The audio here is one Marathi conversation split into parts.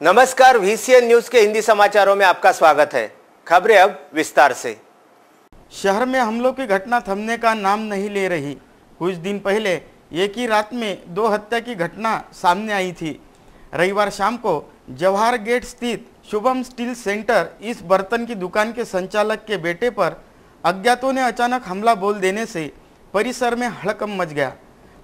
नमस्कार, VCN न्यूज के हिंदी समाचारों में आपका स्वागत है। खबरें अब विस्तार से। शहर में हमलों की घटना थमने का नाम नहीं ले रही। कुछ दिन पहले एक ही रात में 2 हत्या की घटना सामने आई थी। रविवार शाम को जवाहर गेट स्थित शुभम स्टील सेंटर इस बर्तन की दुकान के संचालक के बेटे पर अज्ञातों ने अचानक हमला बोल देने से परिसर में हड़कंप मच गया।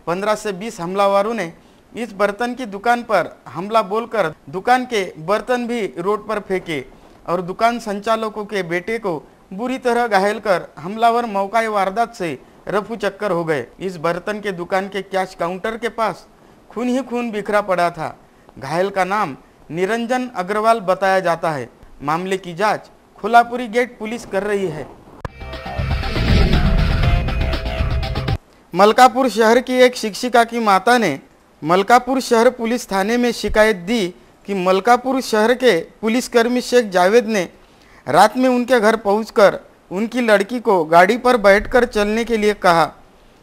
15 से 20 हमलावरों ने इस बर्तन की दुकान पर हमला बोलकर दुकान के बर्तन भी रोड पर फेंके और दुकान संचालकों के बेटे को बुरी तरह घायल कर हमलावर मौका वारदात से रफू चक्कर हो गए। इस बर्तन के दुकान के कैश काउंटर के पास खून ही खून बिखरा पड़ा था। घायल का नाम निरंजन अग्रवाल बताया जाता है। मामले की जांच खोलापुरी गेट पुलिस कर रही है। मलकापुर शहर की एक शिक्षिका की माता ने मलकापुर शहर पुलिस थाने में शिकायत दी कि मलकापुर शहर के पुलिसकर्मी शेख जावेद ने रात में उनके घर पहुंचकर उनकी लड़की को गाड़ी पर बैठकर चलने के लिए कहा।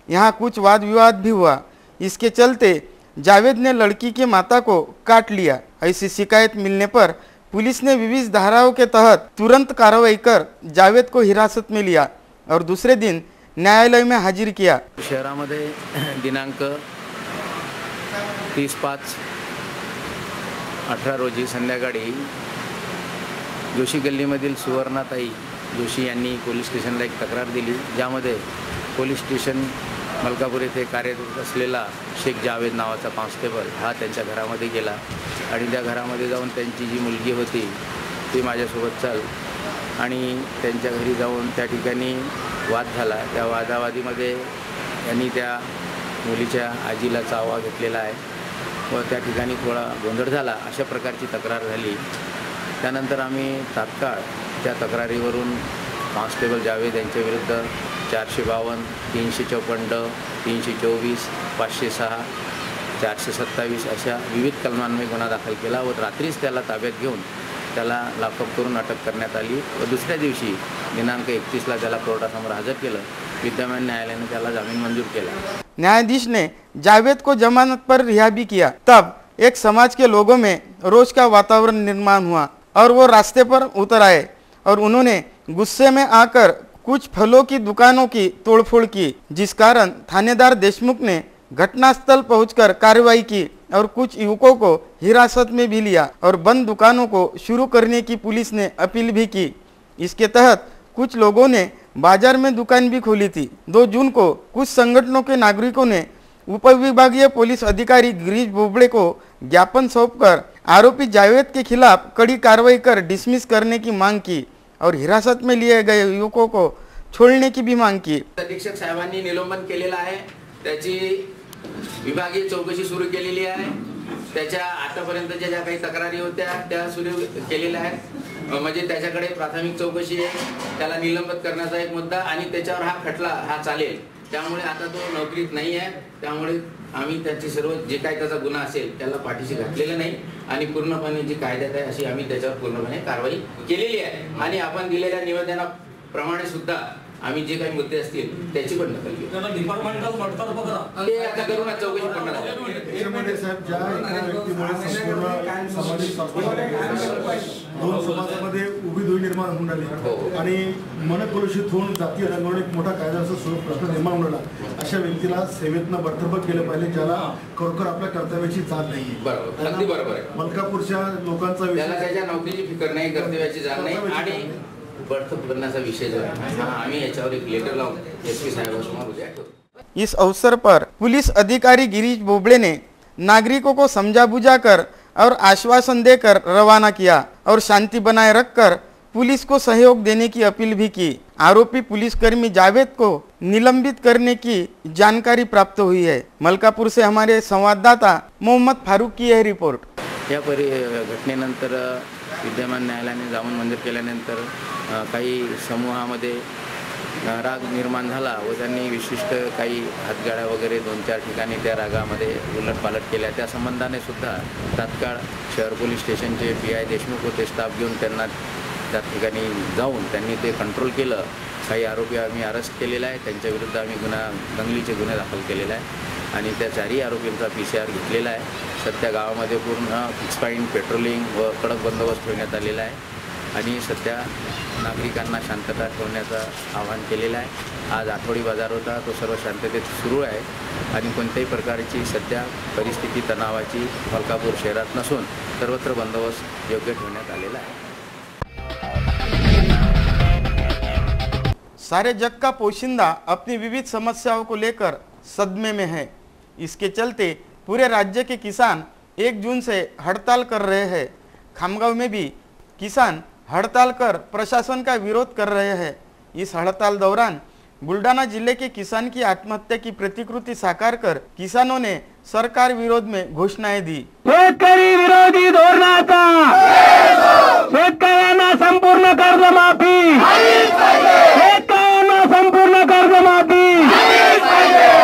यहां कुछ वाद विवाद भी हुआ। इसके चलते जावेद ने लड़की की माता को काट लिया। ऐसी शिकायत मिलने पर पुलिस ने विविध धाराओं के तहत तुरंत कार्रवाई कर जावेद को हिरासत में लिया और दूसरे दिन न्यायालय में हाजिर किया। शहरामध्ये दिनांक 30/5/18 रोजी संध्याकाळी जोशी गल्लीमधील सुवर्णाताई जोशी यांनी पोलीस स्टेशनला एक तक्रार दिली, ज्यामध्ये पोलीस स्टेशन मलकापूर येथे कार्यरत असलेला शेख जावेद नावाचा कॉन्स्टेबल हा त्यांच्या घरामध्ये गेला आणि त्या घरामध्ये जाऊन त्यांची जी मुलगी होती ती माझ्यासोबत चाल आणि त्यांच्या घरी जाऊन त्या ठिकाणी वाद झाला। त्या वादावादीमध्ये यांनी त्या मुलीच्या आजीला चावा घेतलेला आहे व त्या ठिकाणी थोडा गोंधळ झाला, अशा प्रकारची तक्रार झाली। त्यानंतर आम्ही तात्काळ त्या तक्रारीवरून कॉन्स्टेबल जावेद यांच्या विरुद्ध 452, 354, 324, 506, 427 अशा विविध कलमांमध्ये गुन्हा दाखल केला व रात्रीच त्याला ताब्यात घेऊन त्याला लॉकअप करून अटक करण्यात आली व दुसऱ्या दिवशी दिनांक 31ला त्याला कोर्टासमोर हजर केलं। विद्यमान न्यायालयाने त्याला जामीन मंजूर केला। न्यायाधीश ने जावेद को जमानत पर रिहा भी किया। तब एक समाज के लोगों में रोष का वातावरण निर्माण हुआ और वो रास्ते पर उतर आए और उन्होंने गुस्से में आकर कुछ फलों की दुकानों की तोड़फोड़ की, जिस कारण थानेदार देशमुख ने घटनास्थल पहुंचकर कार्रवाई की और कुछ युवकों को हिरासत में भी लिया और बंद दुकानों को शुरू करने की पुलिस ने अपील भी की। इसके तहत कुछ लोगों ने बाजार में दुकान भी खोली थी। 2 जून को कुछ संगठनों के नागरिकों ने उपविभागीय पुलिस अधिकारी गिरीश बोबड़े को ज्ञापन सौंपकर आरोपी जावेद के खिलाफ कड़ी कार्रवाई कर डिसमिस करने की मांग की और हिरासत में लिए गए युवकों को छोड़ने की भी मांग की। अधीक्षक साहेबांनी निलंबन केलेलं आहे, त्याची विभागीय चौकशी सुरू केलेली आहे। त्याच्या आतापर्यंतच्या ज्या काही तक्रारी होत्या त्या सुरू केलेल्या आहेत, म्हणजे त्याच्याकडे प्राथमिक चौकशी आहे, त्याला निलंबित करण्याचा एक मुद्दा आणि त्याच्यावर हा खटला हा चालेल। त्यामुळे आता तो नोकरीत नाही आहे, त्यामुळे आम्ही त्याची सर्व जे काही त्याचा गुन्हा असेल त्याला पाठीशी घातलेलं नाही आणि पूर्णपणे जी कायद्यात आहे अशी आम्ही त्याच्यावर पूर्णपणे कारवाई केलेली आहे आणि आपण दिलेल्या निवेदनाप्रमाणे सुद्धा आम्ही जे काही मुद्दे असतील त्याची पण दखल घेऊ। त्याला डिपार्टमेंटल बडतर्फ करा, ते आता करून चौकशी करणार आहे। यामध्ये साहेब ज्या व्यक्तीमुळे संपूर्ण सामाजिक संस्था 2 समाजामध्ये उभी दुई निर्माण होऊन राहिली आणि मनकलुषित होऊन जातीय रंगवून एक मोठा कायद्याचा स्वरूप प्रश्न निर्माण होऊन राहिला, अशा व्यक्तीला सेवेतनं बडतर्फ केलं पाहिजे, ज्याला खरोखर आपल्या कर्तव्याची जाण नाही। बरोबर, अगदी बरोबर आहे। मलकापूरच्या लोकांचा त्याला त्याच्या नोकरीची फिकर नाही, कर्तव्याची जाण नाही आणि बडतर्फ करण्याचा विषय जो आहे आम्ही याच्यावर एक लेटर लावून एसपी साहेबांसमोर उद्या ठेवू। इस अवसर पर पुलिस अधिकारी गिरीश बोबड़े ने नागरिकों को समझा बुझाकर और आश्वासन देकर रवाना किया और शांति बनाए रखकर पुलिस को सहयोग देने की अपील भी की। आरोपी पुलिसकर्मी जावेद को निलंबित करने की जानकारी प्राप्त हुई है। मलकापुर से हमारे संवाददाता मोहम्मद फारूक की यह रिपोर्ट। या घटनेनंतर विद्यमान न्यायालयाने जामीन मंजूर केल्यानंतर काही समूहामध्ये राग निर्माण झाला व त्यांनी विशिष्ट काही हातगाड्या वगैरे 2-4 ठिकाणी त्या रागामध्ये उलटपालट केल्या। त्या संबंधाने सुद्धा तात्काळ शहर पोलीस स्टेशनचे PI देशमुख होते, स्टाफ घेऊन त्यांना त्या ठिकाणी जाऊन त्यांनी ते कंट्रोल केलं। काही आरोपी आम्ही अरेस्ट केलेला आहे, त्यांच्या विरुद्ध आम्ही दंगलीचे गुन्हे दाखल केलेले आहे आणि त्या 4ही आरोपींचा PCR घेतलेला आहे। सध्या गावामध्ये पूर्ण फिक्स पॉईंट पेट्रोलिंग व कडक बंदोबस्त ठेवण्यात आलेला आहे आणि सध्या नागरिकांना शांतता ठेवण्याचं आवाहन केलेलं आहे। आज आठवडी बाजार होता, तो सर्व शांततेत सुरू आहे आणि कोणत्याही प्रकारची सध्या परिस्थिती तणावाची मलकापूर शहरात नसून सर्वत्र बंदोबस्त योग्य ठेवण्यात आलेला आहे। सारे जग का पोशिंदा अपनी विविध समस्याओं को लेकर सदमे में है। इसके चलते पूरे राज्य के किसान 1 जून से हड़ताल कर रहे हैं। खामगांव में भी किसान हड़ताल कर प्रशासन का विरोध कर रहे हैं। इस हड़ताल दौरान बुल्ढाना जिले के किसान की आत्महत्या की प्रतिकृति साकार कर किसानों ने सरकार विरोध में घोषणाएं दी। शेतकरी विरोधी धोरणाचा शेतकऱ्यांना संपूर्ण कर्जमाफी, शेतकऱ्यांना संपूर्ण कर्जमाफी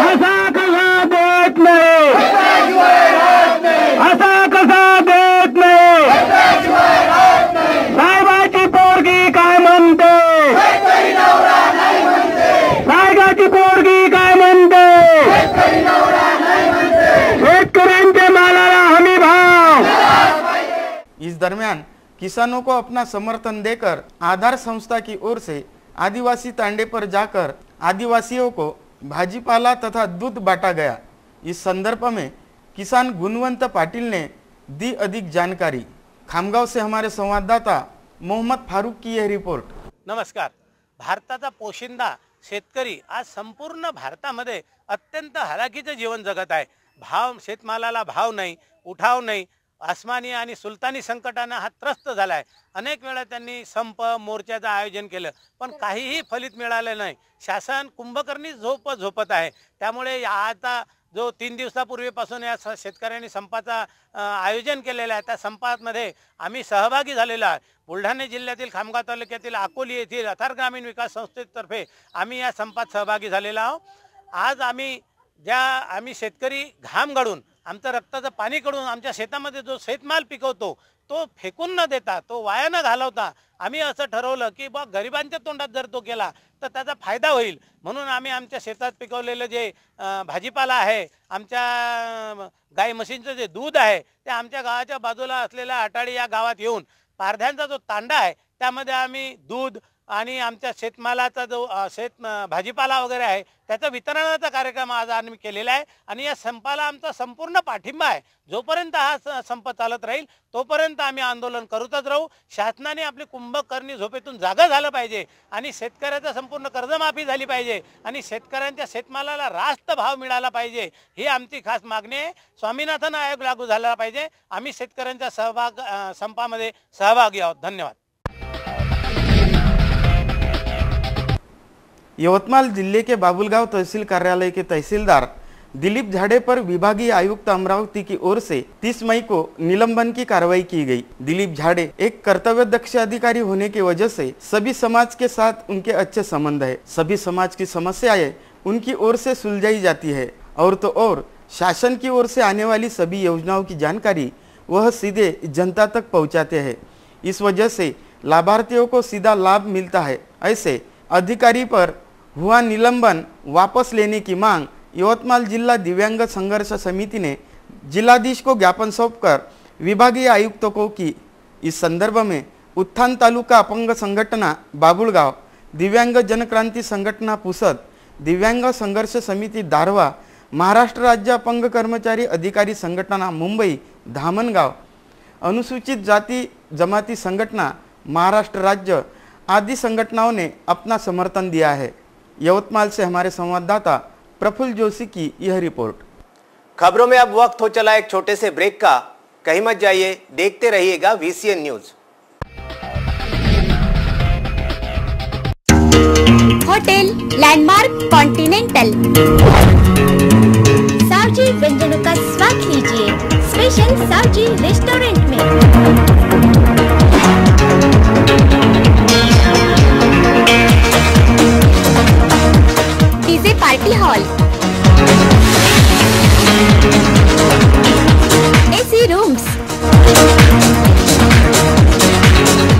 असा कसा देत नाही, असा कसा देत नाही। साहेबाची पोरगी काय म्हणते, साहेबाची पोरगी काय म्हणते, शेतकऱ्यांच्या मालाला हमी भाव। इस दरमियान किसानों को अपना समर्थन देकर आधार संस्था की ओर से आदिवासी तांडे पर जाकर आदिवासियों को भाजीपाला तथा दूध बांटा गया। इस संदर्भ में किसान गुणवंत पाटिल ने दी अधिक जानकारी। खामगांव से हमारे संवाददाता मोहम्मद फारूक की यह रिपोर्ट। नमस्कार। भारताचा पोशिंदा शेतकरी आज संपूर्ण भारतामध्ये अत्यंत हलाखीचं जीवन जगत आहे। भाव शेतमालाला भाव नाही, उठाव नाही, आसमानी आणि सुलतानी संकटाने हा त्रस्त झाला आहे। अनेक वेळा त्यांनी संप मोर्चाचं आयोजन केलं पण काहीही फलित मिळालं नाही। शासन कुंभकर्णी झोपत आहे। त्यामुळे आता जो 3 दिवसापूर्वीपासून या शेतकऱ्यांनी संपाचा आयोजन केलेला आहे त्या संपामध्ये आम्ही सहभागी झालेलो आहे। बुलढाणा जिल्ह्यातील खामगाव तालुक्यातील अकोली येथील अथार ग्रामीण विकास संस्थेतर्फे आम्ही या संपात सहभागी झालेलो आहोत। आज आम्ही शेतकरी घाम गाळून आमचं रक्ताचं पाणी काढून आमच्या शेतामध्ये जो शेतमाल पिकवतो तो फेकून न देता, तो वाया न घालवता आम्ही असं ठरवलं की बा गरिबांच्या तोंडात जर तो केला तर त्याचा फायदा होईल। म्हणून आम्ही आमच्या शेतात पिकवलेलं जे भाजीपाला आहे, आमच्या गाय म्हशींचं जे दूध आहे ते आमच्या गावाच्या बाजूला असलेल्या अटाळी या गावात येऊन पारध्यांचा जो तांडा आहे त्यामध्ये आम्ही दूध आणि आमच्या शेतमालाचा जो भाजीपाला वगैरे आहे त्याचा वितरणाचा कार्यक्रम आज आम्ही केलेला आहे आणि या संपाला आमचा संपूर्ण पाठिंबा आहे। जोपर्यंत हा संप चालत राहील तोपर्यंत आम्ही आंदोलन करतच राहू। शासनाने आपली कुंभकर्णी झोपेतून जागा झालं पाहिजे आणि शेतकऱ्याचा संपूर्ण कर्जमाफी झाली पाहिजे आणि शेतकऱ्यांच्या शेतमालाला रास्त भाव मिळाला पाहिजे ही आमची खास मागणी आहे। स्वामीनाथन आयोग लागू झाला पाहिजे। आम्ही शेतकऱ्यांच्या संपामध्ये सहभागी आहोत। धन्यवाद। यवतमाल जिले के बाबुलगांव तहसील कार्यालय के तहसीलदार दिलीप झाड़े पर विभागीय आयुक्त अमरावती की ओर से 30 मई को निलंबन की कार्रवाई की गई। दिलीप झाड़े एक कर्तव्यदक्ष अधिकारी होने की वजह से सभी समाज के साथ उनके अच्छे संबंध है। सभी समाज की समस्याएं उनकी ओर से सुलझाई जाती है और तो और शासन की ओर से आने वाली सभी योजनाओं की जानकारी वह सीधे जनता तक पहुंचाते हैं। इस वजह से लाभार्थियों को सीधा लाभ मिलता है। ऐसे अधिकारी पर हुआ निलंबन वापस लेने की मांग यवतमाल जिला दिव्यांग संघर्ष समिति ने जिलाधीश को ज्ञापन सौंपकर विभागीय आयुक्तों को की। इस संदर्भ में उत्थान तालुका अपंग संघटना बाबुलगांव, दिव्यांग जनक्रांति संघटना पुसद, दिव्यांग संघर्ष समिति दारवा, महाराष्ट्र राज्य अपंग कर्मचारी अधिकारी संघटना मुंबई धामनगांव, अनुसूचित जाति जमाती संगठना महाराष्ट्र राज्य आदि संगठनाओं ने अपना समर्थन दिया है। यवतमाल से हमारे संवाददाता प्रफुल्ल जोशी की यह रिपोर्ट। खबरों में अब वक्त हो चला एक छोटे से ब्रेक का। कहीं मत जाइए, देखते रहिएगा VCN news. Hotel landmark continental Saoji व्यंजनों का स्वाद लीजिए स्पेशल सावजी रेस्टोरेंट में। DJ party hall, AC rooms,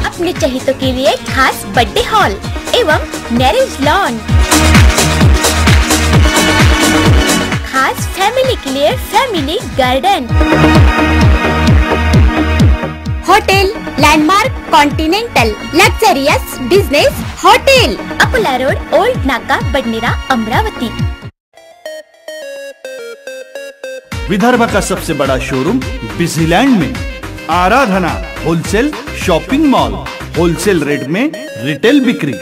अपने चहेतों के लिए खास बर्थडे हॉल एवं मैरिज लॉन। खास फैमिली के लिए family garden. Hotel landmark continental luxurious business hotel, Akola road, old Naka, Badnera, Amravati. Vidarbha का सबसे बड़ा शोरूम बिजीलैंड में Aradhana wholesale shopping mall, wholesale rate में रिटेल बिक्री।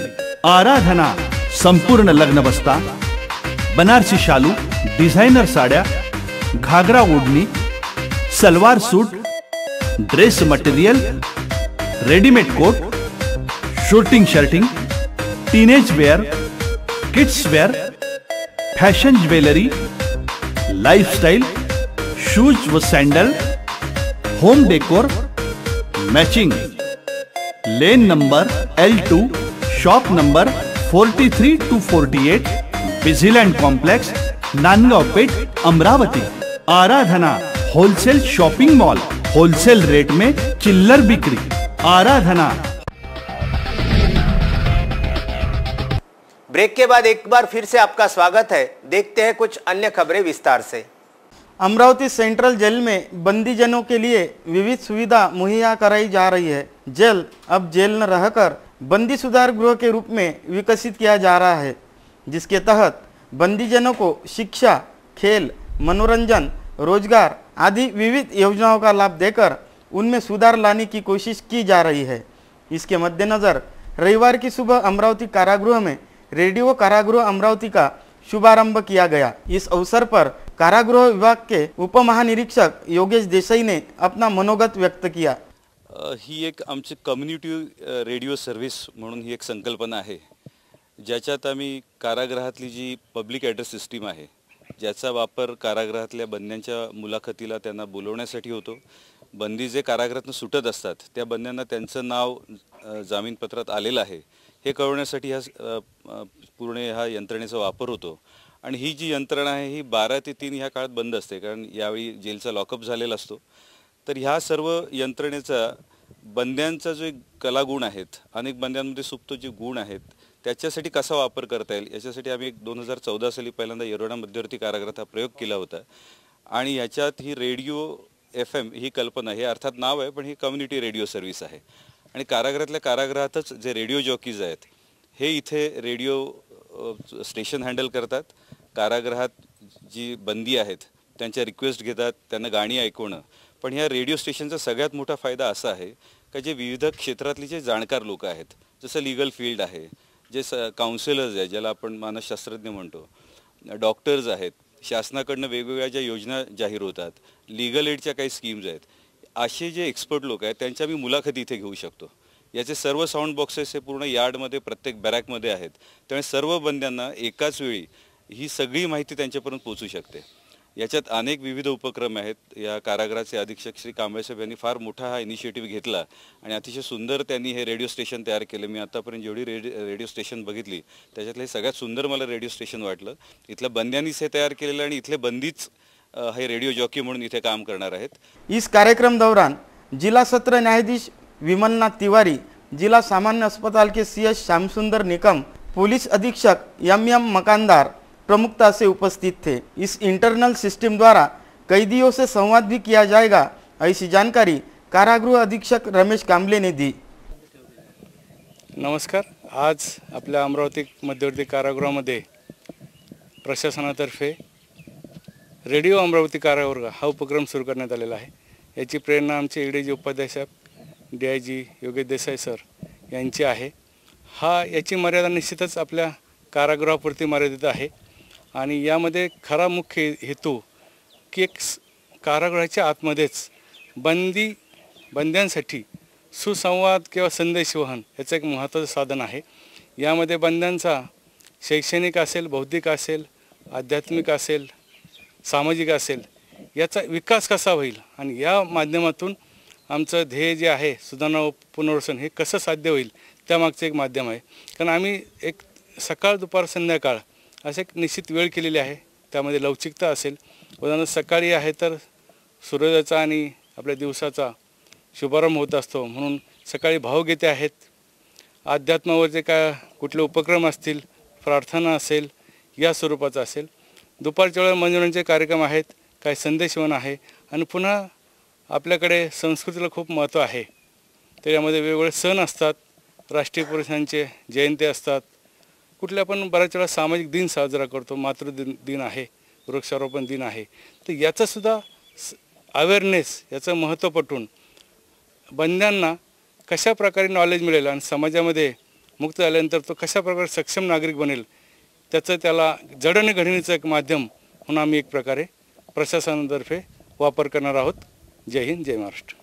आराधना संपूर्ण लग्न बस्ता, बनारसी शालू, डिझायनर साड्या, घागरा ओढणी, salwar suit, dress material, readymade coat, suiting shirting, teenage wear, kids wear, fashion jewellery, lifestyle, shoes व sandal, home decor, matching. Lane number L2, shop number 43 to 48, Busyland complex, Nandgaon Peth, Amravati. Aradhana wholesale shopping mall, wholesale rate में चिल्लर बिक्री। आराधना। ब्रेक के बाद एक बार फिर से आपका स्वागत है। देखते हैं कुछ अन्य खबरें विस्तार से। अमरावती सेंट्रल जेल में बंदीजनों के लिए विविध सुविधा मुहैया कराई जा रही है। जेल अब जेल न रहकर बंदी सुधार गृह के रूप में विकसित किया जा रहा है, जिसके तहत बंदीजनों को शिक्षा, खेल, मनोरंजन, रोजगार आदि विविध योजनाओं का लाभ देकर उनमें सुधार लाने की कोशिश की जा रही है। इसके मद्देनज़र रविवार की सुबह अमरावती कारागृह में रेडियो कारागृह अमरावती का शुभारंभ किया गया। इस अवसर पर कारागृह विभाग के उप महानिरीक्षक योगेश देसाई ने अपना मनोगत व्यक्त किया। ही एक आमची कम्युनिटी रेडिओ सर्व्हिस म्हणून ही एक संकल्पना आहे, ज्याच्यात आम्ही कारागृहातली जी पब्लिक ॲड्रेस सिस्टीम आहे, ज्याचा वापर कारागृहातल्या बंद्यांच्या मुलाखतीला त्यांना बोलवण्यासाठी होतो। बंदी जे कारागृहातून सुटत असतात त्या बंद्यांना त्यांचं नाव जामीनपत्रात आलेलं आहे हे कळवण्यासाठी पूर्ण ह्या यंत्रणेचा वापर होतो। आणि ही जी यंत्रणा आहे ही 12 ते 3 ह्या काळात बंद असते, कारण यावेळी जेलचा लॉकअप झालेला असतो। तर ह्या सर्व यंत्रणेचा बंद्यांचा जो कलागुण आहेत, अनेक बंद्यांमध्ये सुप्त जे गुण आहेत, त्याच्यासाठी कसा वापर करता येईल याच्यासाठी आम्ही 2014 साली पहिल्यांदा येरवडा मध्यवर्ती कारागृहात हा प्रयोग केला होता। आणि याच्यात ही रेडिओ FM ही कल्पना आहे, अर्थात नाव आहे, पण ही कम्युनिटी रेडिओ सर्व्हिस आहे। आणि कारागृहातल्या कारागृहातच जे रेडिओ जॉकीज आहेत हे इथे रेडिओ स्टेशन हँडल करतात। कारागृहात जी बंदी आहेत त्यांच्या रिक्वेस्ट घेतात, त्यांना गाणी ऐकवणं। पण ह्या रेडिओ स्टेशनचा सगळ्यात मोठा फायदा असा आहे की जे विविध क्षेत्रातले जे जाणकार लोक आहेत, जसं लीगल फील्ड आहे, जे काउन्सिलर्स आहेत ज्याला आपण मानसशास्त्रज्ञ म्हणतो, डॉक्टर्स आहेत, शासनाकडनं वेगवेगळ्या ज्या योजना जाहीर होतात, लीगल एडच्या काही स्कीम्स आहेत, असे जे एक्सपर्ट लोक आहेत त्यांच्या मी मुलाखती इथे घेऊ शकतो। याचे सर्व साऊंड बॉक्सेस हे पूर्ण यार्डमध्ये प्रत्येक बॅरॅकमध्ये आहेत, त्यामुळे सर्व बंद्यांना एकाच वेळी ही सगळी माहिती त्यांच्यापर्यंत पोहोचू शकते। याच्यात अनेक विविध उपक्रम आहेत। या कारागृहाचे अधीक्षक श्री कांबळे साहेब यांनी फार मोठा हा इनिशिएटिव्ह घेतला आणि अतिशय सुंदर त्यांनी हे रेडिओ स्टेशन तयार केले। मी आतापर्यंत जेवढी रेडिओ स्टेशन बघितली त्याच्यातले सगळ्यात सुंदर मला रेडिओ स्टेशन वाटलं। इथल्या बंद्यांनीच हे तयार केलेलं आणि इथले बंदीच हे रेडियो जॉकी म्हणून इथे काम करणार आहेत। इस कार्यक्रम दौरान जिला सत्र न्यायाधीश विमलनाथ तिवारी, जिला सामान्य अस्पताल के CS श्याम सुंदर निकम, पुलिस अधीक्षक MM मकानदार प्रमुखता से उपस्थित थे। इस इंटरनल सिस्टम द्वारा कैदियों से संवाद भी किया जाएगा, ऐसी जानकारी कारागृह अधीक्षक रमेश कांबले ने दी। नमस्कार। आज आपल्या अमरावती मध्यवर्ती कारागृहामध्ये प्रशासनातर्फे रेडिओ अमरावती कारागृह हा उपक्रम सुरू करण्यात आलेला आहे। याची प्रेरणा आमचे ADG उपाध्याय साहेब, DIG योगेश देसाई सर यांची आहे। याची मर्यादा निश्चितच आपल्या कारागृहापुरती मर्यादित आहे आणि यामध्ये खरा मुख्य हेतू की एक कारागृहाच्या आतमध्येच बंद्यांसाठी सुसंवाद किंवा संदेशवहन याचं एक महत्त्वाचं साधन आहे। यामध्ये बंद्यांचा शैक्षणिक असेल, बौद्धिक असेल, आध्यात्मिक असेल, सामाजिक असेल, याचा विकास कसा होईल आणि या माध्यमातून आमचं ध्येय जे आहे सुधारणा व पुनर्वसन हे कसं साध्य होईल त्यामागचं एक माध्यम आहे। कारण आम्ही एक सकाळ, दुपार, संध्याकाळ असे एक निश्चित वेळ केलेली आहे, त्यामध्ये लवचिकता असेल। उदाहरणार्थ सकाळी आहे तर सूर्योदयाचा आणि आपल्या दिवसाचा शुभारंभ होत असतो, म्हणून सकाळी भावगीते आहेत, अध्यात्मावरचे काय कुठले उपक्रम असतील, प्रार्थना असेल, या स्वरूपाचा असेल। दुपारच्या वेळेला मनोरंजनाचे कार्यक्रम आहेत, काही संदेशवन आहे आणि पुन्हा आपल्याकडे संस्कृतीला खूप महत्त्व आहे. त्याच्यामध्ये वेगवेगळे सण असतात, राष्ट्रीय पुरुषांचे जयंती असतात, कुठल्या पण बऱ्याच वेळा सामाजिक दिन साजरा करतो, मातृदिन आहे, वृक्षारोपण दिन आहे. तर याचंसुद्धा अवेअरनेस, याचं महत्त्व पटवून बंद्यांना कशा प्रकारे नॉलेज मिळेल आणि समाजामध्ये मुक्त झाल्यानंतर तो कशा प्रकारे सक्षम नागरिक बनेल त्याचं त्याला जडणघडणीचं एक माध्यम म्हणून आम्ही एक प्रकारे प्रशासनातर्फे वापर करणार आहोत. जय हिंद, जय महाराष्ट्र.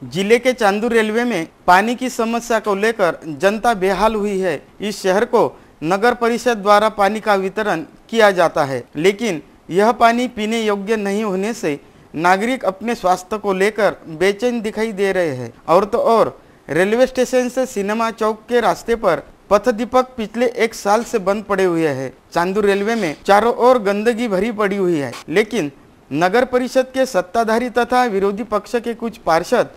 जिले के चांदूर रेलवे में पानी की समस्या को लेकर जनता बेहाल हुई है. इस शहर को नगर परिषद द्वारा पानी का वितरण किया जाता है, लेकिन यह पानी पीने योग्य नहीं होने से नागरिक अपने स्वास्थ्य को लेकर बेचैन दिखाई दे रहे हैं. और तो और रेलवे स्टेशन से सिनेमा चौक के रास्ते पर पथ दीपक पिछले 1 साल से बंद पड़े हुए हैं. चांदूर रेलवे में चारों ओर गंदगी भरी पड़ी हुई है, लेकिन नगर परिषद के सत्ताधारी तथा विरोधी पक्ष के कुछ पार्षद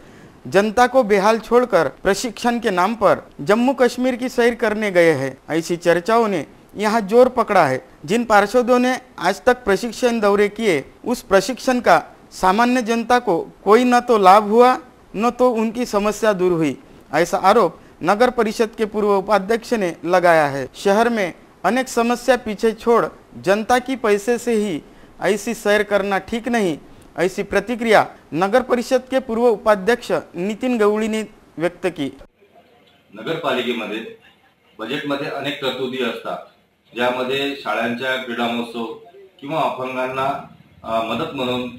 जनता को बेहाल छोड़कर प्रशिक्षण के नाम पर जम्मू कश्मीर की सैर करने गए हैं. ऐसी चर्चाओं ने यहाँ जोर पकड़ा है. जिन पार्षदों ने आज तक प्रशिक्षण दौरे किए, उस प्रशिक्षण का सामान्य जनता को कोई न तो लाभ हुआ न तो उनकी समस्या दूर हुई. ऐसा आरोप नगर परिषद के पूर्व उपाध्यक्ष ने लगाया है. शहर में अनेक समस्या पीछे छोड़ जनता की पैसे से ही ऐसी सैर करना ठीक नहीं, ऐसी प्रतिक्रिया नगर परिषद के पूर्व उपाध्यक्ष नितीन गवळी ने व्यक्त की. नगरपालिकेमध्ये बजेटमध्ये अनेक तरतुदी असतात, ज्यामध्ये शाळांच्या क्रीडा महोत्सव किंवा अपंगांना मदत म्हणून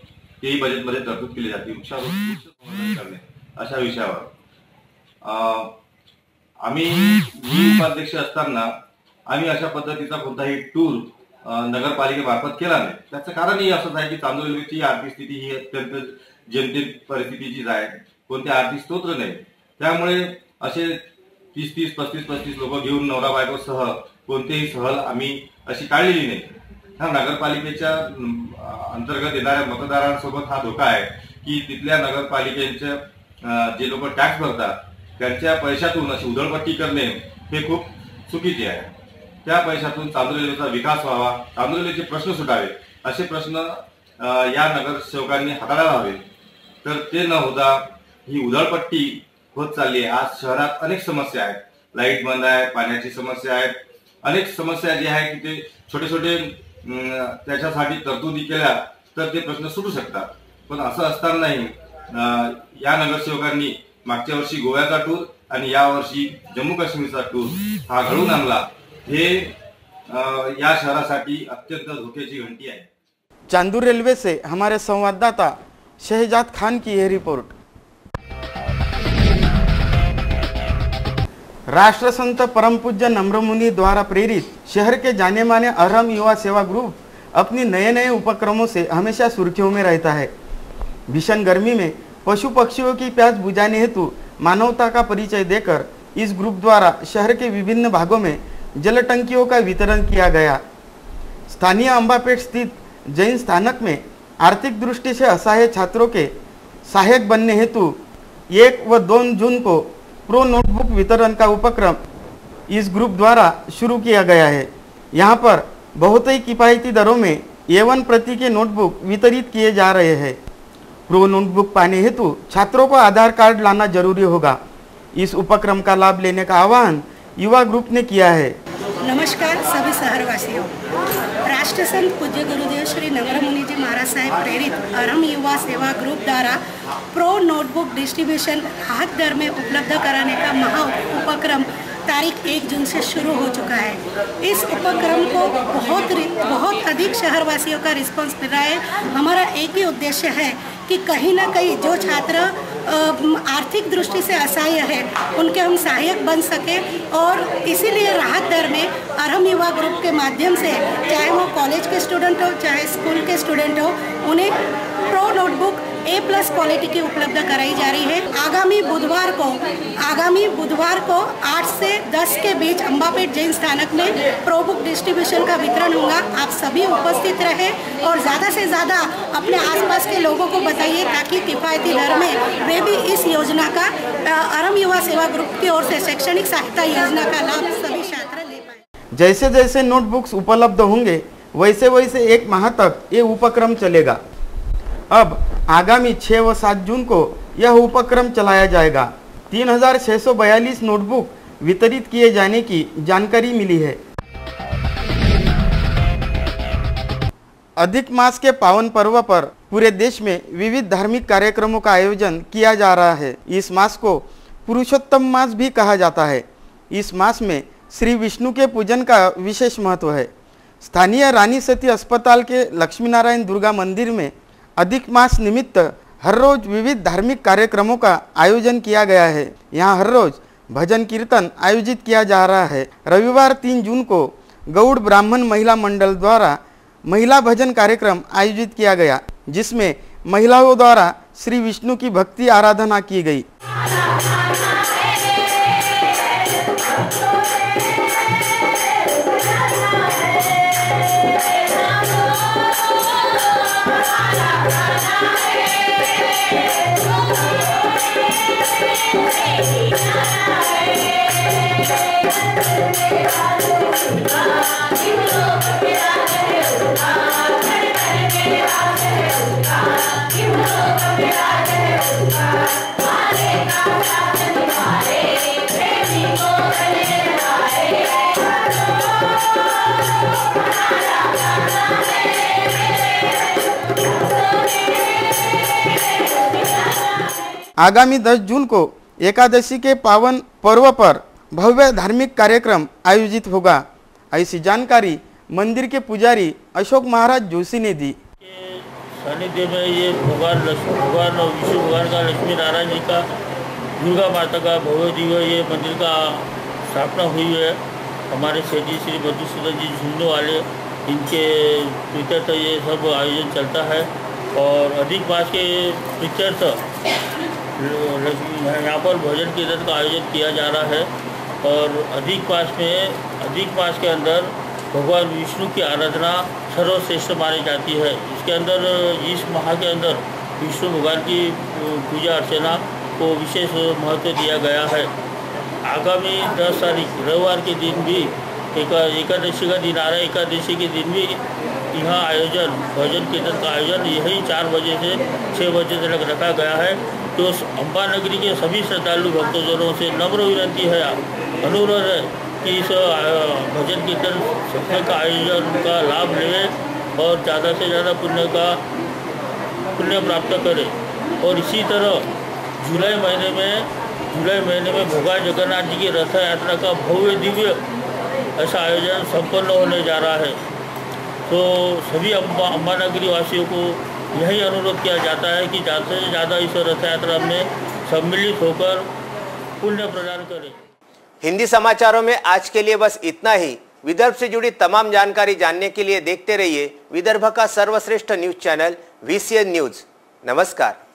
तेही बजेटमध्ये तरतूद केली जाते. वृक्षारोपण करणे अशा विषयावर आम्ही उपाध्यक्ष असताना आम्ही अशा पद्धतीचा कोणताही टूर नगरपालिकेमार्फत केला नाही. त्याचं कारणही असंच आहे की चांदूर रेल्वेची आर्थिक स्थिती ही अत्यंत जेमतेम परिस्थितीचीच आहे, कोणते आर्थिक स्त्रोत्र नाही. त्यामुळे असे 30-30, 35-35 लोक घेऊन नवरा बायकोसह कोणतेही सहल आम्ही अशी काढलेली नाही. हा नगरपालिकेच्या अंतर्गत येणाऱ्या मतदारांसोबत हा धोका आहे की तिथल्या नगरपालिकेच्या जे लोक टॅक्स भरतात त्यांच्या पैशातून अशी उधळपट्टी करणे हे खूप चुकीचे आहे. त्या पैशातून चांदूर रेल्वेचा विकास व्हावा, चांदूर रेल्वेचे प्रश्न सुटावे असे प्रश्न या नगरसेवकांनी हाताळायला हवे. तर ते न होता ही उधळपट्टी होत चालली आहे. आज शहरात अनेक समस्या आहेत, लाईट बंद आहे, पाण्याची समस्या आहे, अनेक समस्या जे आहे की ते छोटे छोटे त्याच्यासाठी तरतुदी केल्या तर ते प्रश्न सुटू शकतात. पण असं असतानाही या नगरसेवकांनी मागच्या वर्षी गोव्याचा टूर आणि या वर्षी जम्मू काश्मीरचा टूर हा घडून आणला. हे या शहरासाठी अत्यंत धोक्याची घंटी आहे. चांदूर रेलवे से हमारे संवाददाता शहजाद खान की यह रिपोर्ट. राष्ट्रसंत परम पूज्य नम्रमुनि द्वारा प्रेरित शहर के जाने माने अरहम युवा सेवा ग्रुप अपनी नए नए उपक्रमों से हमेशा सुर्खियों में रहता है. भीषण गर्मी में पशु पक्षियों की प्यास बुझाने हेतु मानवता का परिचय देकर इस ग्रुप द्वारा शहर के विभिन्न भागों में जल टंकियों का वितरण किया गया. स्थानीय अंबापेट स्थित जैन स्थानक में आर्थिक दृष्टि से असहाय छात्रों के सहायक बनने हेतु 1 व 2 जून को प्रो नोटबुक वितरण का उपक्रम इस ग्रुप द्वारा शुरू किया गया है. यहाँ पर बहुत ही किफ़ायती दरों में A1 प्रति के नोटबुक वितरित किए जा रहे हैं. प्रो नोटबुक पाने हेतु छात्रों को आधार कार्ड लाना जरूरी होगा. इस उपक्रम का लाभ लेने का आह्वान युवा ग्रुप ने किया है. नमस्कार सभी शहरवासियों. राष्ट्रसंत पूज्य गुरुदेव श्री नम्रमुनि जी महाराज साहेब प्रेरित अरहम युवा सेवा ग्रुप द्वारा प्रो नोटबुक डिस्ट्रीब्यूशन राहत दर में उपलब्ध कराने का महा उपक्रम तारीख 1 जून से शुरू हो चुका है. इस उपक्रम को बहुत अधिक शहरवासियों का रिस्पांस मिल रहा है. हमारा एक ही उद्देश्य है कि कहीं ना कहीं जो छात्र आर्थिक दृष्टि से असहाय है उनके हम सहायक बन सके और इसीलिए राहत दर में अरहम युवा ग्रुप के माध्यम से चाहे वो कॉलेज के स्टूडेंट हो चाहे स्कूल के स्टूडेंट हो उन्हें प्रो नोटबुक A+ क्वालिटी की उपलब्ध कराई जा रही है. आगामी बुधवार को 8 से 10 के बीच अंबापेट जैन स्थानक में प्रो बुक डिस्ट्रीब्यूशन का वितरण होगा. आप सभी उपस्थित रहे और ज़्यादा से ज़्यादा अपने आसपास के लोगों को बताइए ताकि किफ़ायती दर में वे भी इस योजना का अरहम युवा सेवा ग्रुप की ओर से शैक्षणिक सहायता योजना का लाभ सभी छात्र ले पाए. जैसे जैसे नोटबुक्स उपलब्ध होंगे वैसे वैसे 1 माह तक ये उपक्रम चलेगा। अब आगामी 6 व 7 जून को यह उपक्रम चलाया जाएगा। 3642 नोटबुक वितरित किए जाने की जानकारी मिली है। अधिक मास के पावन पर्व पर पूरे देश में विविध धार्मिक कार्यक्रमों का आयोजन किया जा रहा है। इस मास को पुरुषोत्तम मास भी कहा जाता है। इस मास में श्री विष्णु के पूजन का विशेष महत्व है। स्थानीय रानी सती अस्पताल के लक्ष्मी नारायण दुर्गा मंदिर में अधिक मास निमित्त हर रोज विविध धार्मिक कार्यक्रमों का आयोजन किया गया है। यहाँ हर रोज भजन कीर्तन आयोजित किया जा रहा है। रविवार 3 जून को गौड़ ब्राह्मण महिला मंडल द्वारा महिला भजन कार्यक्रम आयोजित किया गया, जिसमें महिलाओं द्वारा श्री विष्णु की भक्ति आराधना की गई। आगामी 10 जून को एकादशी के पावन पर्व पर भव्य धार्मिक कार्यक्रम आयोजित होगा। ऐसी जानकारी मंदिर के पुजारी अशोक महाराज जोशी ने दी। सानिध्य में ये भगवान विष्णु भगवान का लक्ष्मी नारायण जी का दुर्गा माता का भव्य दिव्य ये मंदिर का स्थापना हुई है। हमारे सेठी श्री मधुसूदन जी झुंझुनू वाले इनके प्रीत्यर्थ ये सब आयोजन चलता है। और अधिक मास के प्रीत्यर्थ यहाँ पर भोजन कीर्तन का आयोजन किया जा रहा है। और अधिक मास के अंदर भगवान विष्णु की आराधना सर्वश्रेष्ठ मानी जाती है। इसके अंदर इस माह के अंदर विष्णु भगवान की पूजा अर्चना को विशेष महत्व दिया गया है। आगामी 10 तारीख रविवार के दिन भी एकादशी का दिन आ रहा है। एकादशी के दिन भी यहाँ आयोजन भजन कीर्तन का आयोजन यही 4 बजे से 6 बजे तक रखा गया है। तो अम्बा नगरी के सभी श्रद्धालु भक्तजनों से नम्र विनती है, अनुरोध है कि इस भजन कीर्तन सत्संग का आयोजन का लाभ लें और ज़्यादा से ज़्यादा पुण्य प्राप्त करें। और इसी तरह जुलाई महीने में भगवान जगन्नाथ जी की रथ यात्रा का भव्य दिव्य ऐसा आयोजन संपन्न होने जा रहा है। तो सभी अम्बा नगरी वासियों को यही अनुरोध किया जाता है कि ज़्यादा से ज़्यादा इस रथ यात्रा में सम्मिलित होकर पुण्य प्रदान करें। हिंदी समाचारों में आज के लिए बस इतना ही। विदर्भ से जुड़ी तमाम जानकारी जानने के लिए देखते रहिए विदर्भ का सर्वश्रेष्ठ न्यूज चैनल VCN न्यूज। नमस्कार।